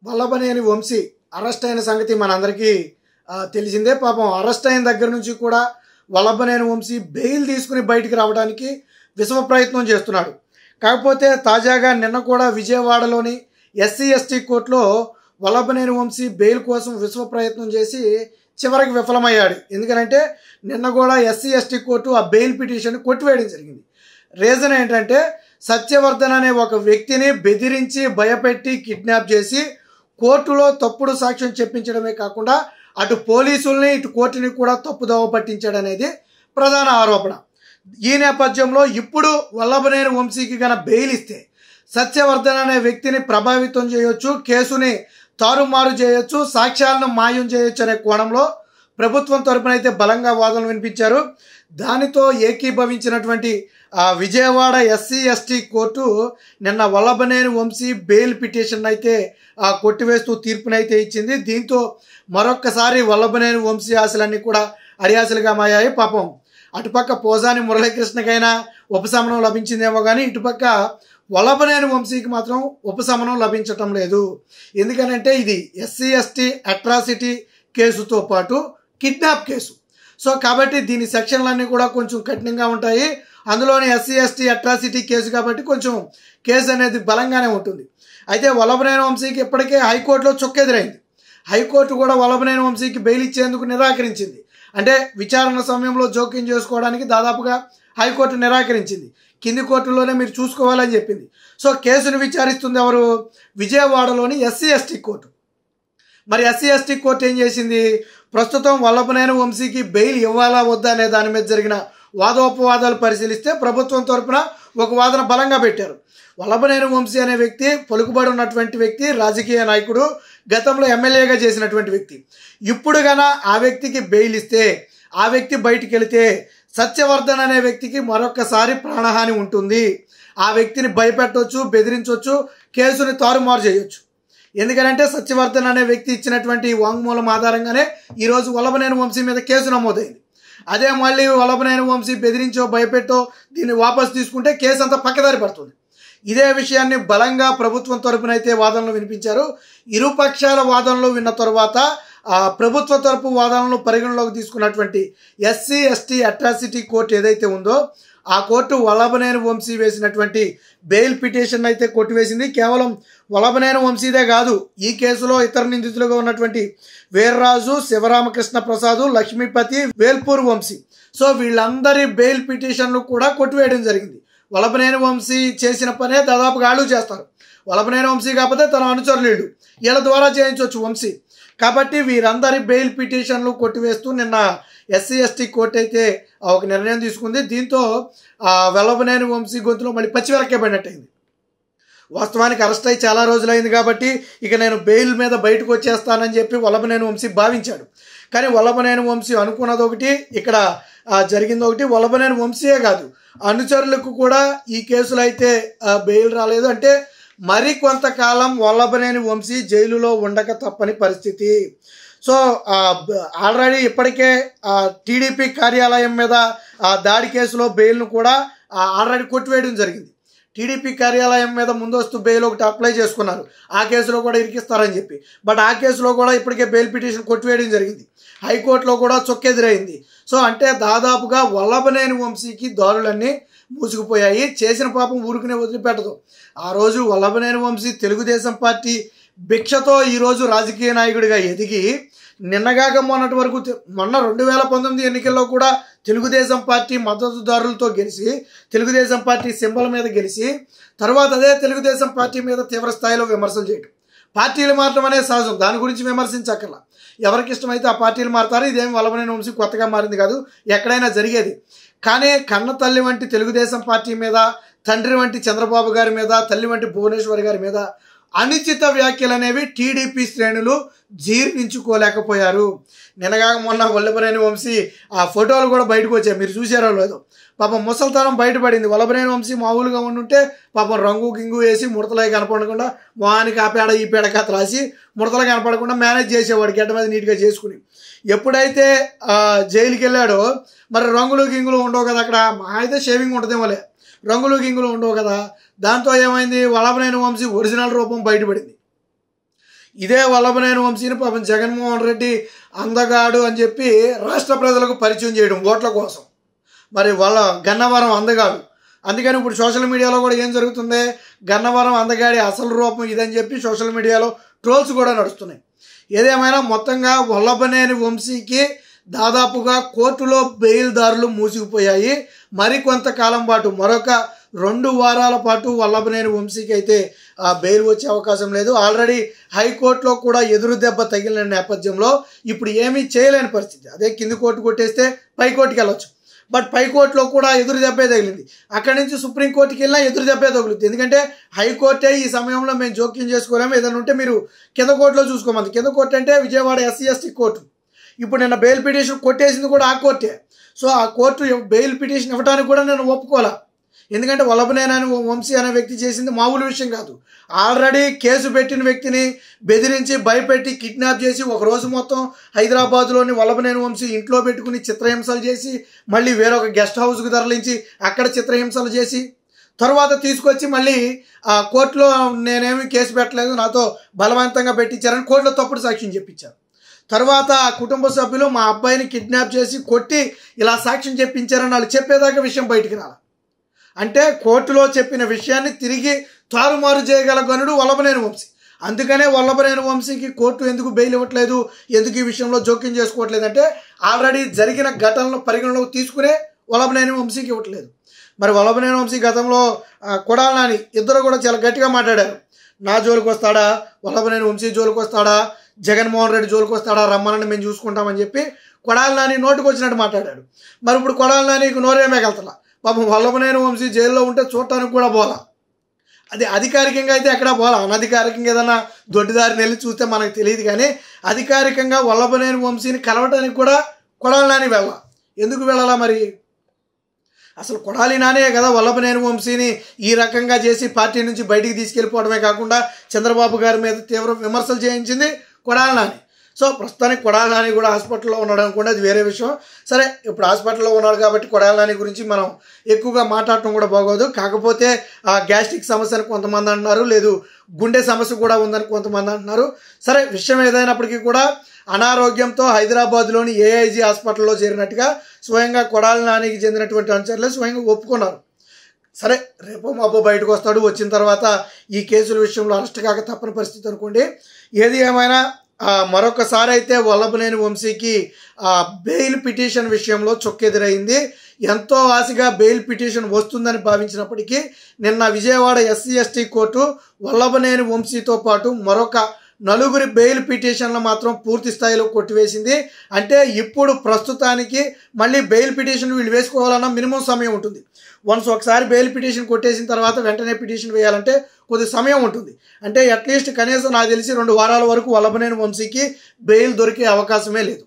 Vallabhaneni Vamsi arrest అయిన సంగతి మనందరికీ తెలిసిందే. పాపం అరెస్ట్ అయిన దగ్గర నుంచి కూడా వల్లభనేని వంశీ బెయిల్ తీసుకుని బయటికి రావడానికి విశ్వ ప్రయత్నం చేస్తున్నాడు. కాకపోతే తాజాగా నిన్న కూడా విజయవాడలోని ఎస్సీ ఎస్టీ కోర్టులో వల్లభనేని వంశీ బెయిల్ కోసం విశ్వ ప్రయత్నం చేసి చివరికి విఫలమయ్యాడు. ఎందుకంటే నిన్న కూడా ఎస్సీ ఎస్టీ కోర్టు ఆ బెయిల్ పిటిషన్ కొట్టివేయడం జరిగింది. రీజన్ ఏంటంటే సత్యవర్ధన్ అనే ఒక వ్యక్తిని బెదిరించి భయపెట్టి కిడ్నాప్ చేసి కోర్టులో తప్పుడు సాక్ష్యం చెప్పించడమే కాకుండా అటు పోలీసుల్ని ఇటు కోర్టుని కూడా తప్పుదోవ పట్టించాడనేది ప్రధాన ఆరోపణ. ఈ నేపథ్యంలో ఇప్పుడు వల్లభనేని వంశీకి గన బెయిల్ ఇస్తే సత్యవర్ధన్ అనే వ్యక్తిని ప్రభావితం చేయొచ్చు, కేసుని తారుమారు చేయొచ్చు, సాక్ష్యాలను మాయం చేయొచ్చు అనే కోణంలో ప్రభుత్వం తరపున అయితే బలంగా వాదనలు వినిపించారు. దానితో ఏకీభవించినటువంటి విజయవాడ ఎస్సీ ఎస్టీ కోర్టు నిన్న వల్లభనేని వంశీ బెయిల్ పిటిషన్ అయితే కొట్టివేస్తూ తీర్పునైతే ఇచ్చింది. దీంతో మరొక్కసారి వల్లభనేని వంశీ ఆశలన్నీ కూడా అడియాసలుగా మాయాయి. పాపం అటుపక్క పోసాని మురళీకృష్ణకైనా ఉపశమనం లభించిందేమో కానీ ఇటుపక్క వల్లభనేని వంశీకి మాత్రం ఉపశమనం లభించటం లేదు. ఎందుకనంటే ఇది ఎస్సీ ఎస్టీ అట్రాసిటీ కేసుతో పాటు కిడ్నాప్ కేసు. సో కాబట్టి దీని సెక్షన్లన్నీ కూడా కొంచెం కఠినంగా ఉంటాయి. అందులోని ఎస్సీ ఎస్టీ అట్రాసిటీ కేసు కాబట్టి కొంచెం కేసు అనేది బలంగానే ఉంటుంది. అయితే వల్లభనేని వంశీకి ఇప్పటికే హైకోర్టులో చుక్కెదురైంది. హైకోర్టు కూడా వల్లభనేని వంశీకి బెయిల్ ఇచ్చేందుకు నిరాకరించింది. అంటే విచారణ సమయంలో జోక్యం చేసుకోవడానికి దాదాపుగా హైకోర్టు నిరాకరించింది. కింది కోర్టులోనే మీరు చూసుకోవాలని చెప్పింది. సో కేసును విచారిస్తుంది ఎవరు? విజయవాడలోని ఎస్సీ ఎస్టీ కోర్టు. మరి ఎస్సీ ఎస్టీ కోర్టు ఏం చేసింది? ప్రస్తుతం వల్లభనేని వంశీకి బెయిల్ ఇవ్వాలా వద్దా అనే దాని మీద జరిగిన వాదోపవాదాలు పరిశీలిస్తే ప్రభుత్వం తరపున ఒక వాదన బలంగా పెట్టారు. వల్లభనేని వంశీ అనే వ్యక్తి పలుకుబడి ఉన్నటువంటి వ్యక్తి, రాజకీయ నాయకుడు, గతంలో ఎమ్మెల్యేగా చేసినటువంటి వ్యక్తి. ఇప్పుడు గన ఆ వ్యక్తికి బెయిల్ ఇస్తే ఆ వ్యక్తి బయటికి వెళితే సత్యవర్ధన్ అనే వ్యక్తికి మరొకసారి ప్రాణహాని ఉంటుంది. ఆ వ్యక్తిని భయపెట్టవచ్చు, బెదిరించవచ్చు, కేసుని తారుమారు చేయొచ్చు. ఎందుకంటే సత్యవర్ధన్ అనే వ్యక్తి ఇచ్చినటువంటి వాంగ్మూలం ఆధారంగానే ఈరోజు వల్లభనేని వంశీ మీద కేసు నమోదైంది. అదే మళ్ళీ వల్లభనేని వంశీ బెదిరించో భయపెట్టో దీన్ని వాపసు తీసుకుంటే కేసు అంతా పక్కదారి పడుతుంది. ఇదే విషయాన్ని బలంగా ప్రభుత్వం తరపునైతే వాదనలు వినిపించారు. ఇరు పక్షాల వాదనలు విన్న తర్వాత ప్రభుత్వ తరపు వాదనలు పరిగణలోకి తీసుకున్నటువంటి ఎస్సీ ఎస్టీ అట్రాసిటీ కోర్టు ఏదైతే ఉందో ఆ కోర్టు వల్లభనేని వంశీ వేసినటువంటి బెయిల్ పిటిషన్ అయితే కొట్టివేసింది. కేవలం వల్లభనేని వంశీదే కాదు, ఈ కేసులో ఇతర నిందితులుగా ఉన్నటువంటి వీర్రాజు, శివరామకృష్ణ ప్రసాద్, లక్ష్మీపతి, వేల్పూర్ వంశీ, సో వీళ్ళందరి బెయిల్ పిటిషన్లు కూడా కొట్టివేయడం జరిగింది. వల్లభనేని వంశీ చేసిన పనే దాదాపుగా ఆళ్ళు చేస్తారు. వల్లభనేని వంశీ కాకపోతే తన అనుచరులు వీళ్ళ ద్వారా చేయించవచ్చు వంశీ. కాబట్టి వీరందరి బెయిల్ పిటిషన్లు కొట్టివేస్తూ నిన్న ఎస్సీ ఎస్టీ కోర్టు అయితే ఒక నిర్ణయం తీసుకుంది. దీంతో వల్లభనేని వంశీ గొంతులో మళ్ళీ పచ్చివెలకే పడినట్టయింది. వాస్తవానికి అరెస్ట్ అయ్యి చాలా రోజులైంది కాబట్టి ఇక నేను బెయిల్ మీద బయటకు వచ్చేస్తానని చెప్పి వల్లభనేని వంశీ భావించాడు. కానీ వల్లభనేని వంశీ అనుకున్నది ఒకటి, ఇక్కడ జరిగింది ఒకటి. వల్లభనేని వంశీయే కాదు, అనుచరులకు కూడా ఈ కేసులో అయితే బెయిల్ రాలేదు. అంటే మరి కొంతకాలం వల్లభనేని వంశీ జైలులో ఉండక తప్పని పరిస్థితి. సో ఆల్రెడీ ఇప్పటికే టీడీపీ కార్యాలయం మీద దాడి కేసులో బెయిల్ను కూడా ఆల్రెడీ కొట్టివేయడం జరిగింది. టీడీపీ కార్యాలయం మీద ముందస్తు బెయిల్ ఒకటి అప్లై చేసుకున్నారు, ఆ కేసులో కూడా ఇరికిస్తారని చెప్పి. బట్ ఆ కేసులో కూడా ఇప్పటికే బెయిల్ పిటిషన్ కొట్టివేయడం జరిగింది. హైకోర్టులో కూడా చొక్కెదురైంది. సో అంటే దాదాపుగా వల్లభనేని వంశీకి దారులన్నీ మూసుకుపోయాయి. చేసిన పాపం ఊరుకునే వదిలిపెట్టదు. ఆ రోజు వల్లభనేని వంశీ తెలుగుదేశం పార్టీ భిక్షతో ఈరోజు రాజకీయ నాయకుడిగా ఎదిగి నిన్నగాక మొన్నటి వరకు మొన్న 2019 ఎన్నికల్లో కూడా తెలుగుదేశం పార్టీ మద్దతుదారులతో గెలిచి తెలుగుదేశం పార్టీ సింబల్ మీద గెలిచి తర్వాత అదే తెలుగుదేశం పార్టీ మీద తీవ్ర స్థాయిలో విమర్శలు చేయడం. పార్టీలు మారటం అనేది సహజం, దాని గురించి విమర్శించక్కర్లా. ఎవరికి ఇష్టమైతే ఆ పార్టీలు మారుతారు. ఇదేమి వల్లభనేని వంశీ కొత్తగా మారింది కాదు, ఎక్కడైనా జరిగేది. కానీ కన్న తల్లి వంటి తెలుగుదేశం పార్టీ మీద, తండ్రి వంటి చంద్రబాబు గారి మీద, తల్లి వంటి భువనేశ్వర్ గారి మీద అనుచిత వ్యాఖ్యలు అనేవి టీడీపీ శ్రేణులు జీర్ణించుకోలేకపోయారు. నిన్నగా మొన్న వల్లభనేని వంశీ ఆ ఫోటోలు కూడా బయటకు వచ్చాయి, మీరు చూసారో లేదో. పాపం ముసల్తనం బయటపడింది. వల్లభనేని వంశీ మామూలుగా ఉండుంటే పాపం రంగు గింగు వేసి ముడతలే కనపడకుండా మొహానికి ఆ పేడ ఈ పేడ కథ రాసి ముడతలు కనపడకుండా మేనేజ్ చేసేవాడు గడ్డ మీద నీట్గా చేసుకుని. ఎప్పుడైతే జైలుకి వెళ్ళాడో మరి రంగులు గింగులు ఉండవు కదా, అక్కడ అయితే షేవింగ్ ఉంటుందేమోలే, రంగులు గింగులు ఉండవు కదా. దాంతో ఏమైంది, వల్లభనేని వంశీ ఒరిజినల్ రూపం బయటపడింది. ఇదే వల్లభనేని వంశీని పాపం జగన్మోహన్ రెడ్డి అందగాడు అని చెప్పి రాష్ట్ర ప్రజలకు పరిచయం చేయడం ఓట్ల కోసం. మరి వాళ్ళ గన్నవరం అందగాడు. అందుకని ఇప్పుడు సోషల్ మీడియాలో కూడా ఏం జరుగుతుంది, గన్నవరం అందగాడి అసలు రూపం ఇదని చెప్పి సోషల్ మీడియాలో ట్రోల్స్ కూడా నడుస్తున్నాయి. ఏదేమైనా మొత్తంగా వల్లభనేని వంశీకి దాదాపుగా కోర్టులో బెయిల్దారులు మూసిపోయాయి. మరికొంతకాలం పాటు మరొక 2 వారాల పాటు వల్లభనేని వంశీకి అయితే బెయిల్ వచ్చే అవకాశం లేదు. ఆల్రెడీ హైకోర్టులో కూడా ఎదురు దెబ్బ తగిలిన నేపథ్యంలో ఇప్పుడు ఏమీ చేయలేని పరిస్థితి. అదే కింది కోర్టు కొట్టేస్తే పైకోర్టుకి వెళ్ళొచ్చు, బట్ పైకోర్టులో కూడా ఎదురు దెబ్బే తగిలింది. అక్కడి నుంచి సుప్రీంకోర్టుకి వెళ్ళినా ఎదురు దెబ్బే తగులుతుంది. ఎందుకంటే హైకోర్టే ఈ సమయంలో మేము జోక్యం చేసుకోలేము, ఏదైనా ఉంటే మీరు కింద కోర్టులో చూసుకోమంది. కింద కోర్టు అంటే విజయవాడ SC/ST కోర్టు. ఇప్పుడు నిన్న బెయిల్ పిటిషన్ కొట్టేసింది కూడా ఆ కోర్టే. సో ఆ కోర్టు బెయిల్ పిటిషన్ ఇవ్వడానికి కూడా నేను ఒప్పుకోలే. ఎందుకంటే వల్లభనేని వంశీ అనే వ్యక్తి చేసింది మామూలు విషయం కాదు. ఆల్రెడీ కేసు పెట్టిన వ్యక్తిని బెదిరించి భయపెట్టి కిడ్నాప్ చేసి ఒక రోజు మొత్తం హైదరాబాద్లోని వల్లభనేని వంశీ ఇంట్లో పెట్టుకుని చిత్రహింసలు చేసి మళ్ళీ వేరొక గెస్ట్ హౌస్కి తరలించి అక్కడ చిత్రహింసలు చేసి తర్వాత తీసుకొచ్చి మళ్ళీ కోర్టులో నేనేమి కేసు పెట్టలేదు, నాతో బలవంతంగా పెట్టించారని కోర్టులో తప్పుడు సాక్ష్యం చెప్పించారు. తర్వాత ఆ కుటుంబ సభ్యులు మా అబ్బాయిని కిడ్నాప్ చేసి కొట్టి ఇలా సాక్ష్యం చెప్పించారని వాళ్ళు చెప్పేదాకా విషయం బయటికి రాలి. అంటే కోర్టులో చెప్పిన విషయాన్ని తిరిగి తారుమారు చేయగల గనుడు వల్లభనేని వంశీ. అందుకనే వల్లభనేని వంశీకి కోర్టు ఎందుకు బెయిల్ ఇవ్వట్లేదు, ఎందుకు ఈ విషయంలో జోక్యం చేసుకోవట్లేదు అంటే ఆల్రెడీ జరిగిన ఘటనలు పరిగణలోకి తీసుకునే వల్లభనేని వంశీకి ఇవ్వట్లేదు. మరి వల్లభనేని వంశీ గతంలో కొడాలి నాని ఇద్దరు కూడా చాలా గట్టిగా మాట్లాడారు. నా జోలికి వస్తాడా, వల్లభనేని వంశీ జోలికి వస్తాడా, జగన్మోహన్ రెడ్డి జోలికి వస్తాడా, రమ్మనని మేము చూసుకుంటామని చెప్పి కొడాలి నాని నోటుకు వచ్చినట్టు మాట్లాడాడు. మరి ఇప్పుడు కొడాలి నానికి నోరేమేగలుగుతా పాపం వల్లభనేని వంశీ జైల్లో ఉంటే చూడటానికి కూడా పోలా. అది అధికారికంగా అయితే ఎక్కడా పోలా, అనధికారికంగా ఏదైనా దొడ్డిదారిని వెళ్ళి చూస్తే మనకు తెలియదు. కానీ అధికారికంగా వల్లభనేని వంశీని కలవటానికి కూడా కొడాలి నాని వెళ్ళా. ఎందుకు వెళ్ళాలా మరి? అసలు కొడాలి నానే కదా వల్లభనేని వంశీని ఈ రకంగా చేసి పార్టీ నుంచి బయటికి తీసుకెళ్ళిపోవడమే కాకుండా చంద్రబాబు గారి మీద తీవ్ర విమర్శలు చేయించింది కొడాలి నాని. సో ప్రస్తుతానికి కొడాలి నాని కూడా హాస్పిటల్లో ఉన్నాడు అనుకోండి, అది వేరే విషయం. సరే, ఇప్పుడు హాస్పిటల్లో ఉన్నాడు కాబట్టి కొడాలి నాని గురించి మనం ఎక్కువగా మాట్లాడటం కూడా బాగోదు. కాకపోతే ఆ గ్యాస్ట్రిక్ సమస్యను కొంతమంది అంటున్నారు, లేదు గుండె సమస్య కూడా ఉందని కొంతమంది అంటున్నారు. సరే, విషయం ఏదైనప్పటికీ కూడా అనారోగ్యంతో హైదరాబాద్లోని AIG హాస్పిటల్లో చేరినట్టుగా స్వయంగా కొడాలి నానికి చెందినటువంటి అనుచరులే స్వయంగా ఒప్పుకున్నారు. సరే, రేపో మాపో బయటకు వస్తాడు, వచ్చిన తర్వాత ఈ కేసుల విషయంలో అరెస్ట్ కాక తప్పని పరిస్థితి అనుకోండి. ఏది ఏమైనా మరొకసారి అయితే వల్లభనేని వంశీకి బెయిల్ పిటిషన్ విషయంలో చొక్కెదురైంది. ఎంతో ఆశగా బెయిల్ పిటిషన్ వస్తుందని భావించినప్పటికీ నిన్న విజయవాడ SC/ST కోర్టు వల్లభనేని వంశీతో పాటు మరొక 4 బెయిల్ పిటిషన్లు మాత్రం పూర్తి స్థాయిలో కొట్టివేసింది. అంటే ఇప్పుడు ప్రస్తుతానికి మళ్ళీ బెయిల్ పిటిషన్ వీళ్ళు వేసుకోవాలన్నా మినిమం సమయం ఉంటుంది. వన్స్ ఒకసారి బెయిల్ పిటిషన్ కొట్టేసిన తర్వాత వెంటనే పిటిషన్ వేయాలంటే కొద్ది సమయం ఉంటుంది. అంటే అట్లీస్ట్ కనీసం నాకు తెలిసి 2 వారాల వరకు వల్లభనేని వంశీకి బెయిల్ దొరికే అవకాశమే లేదు.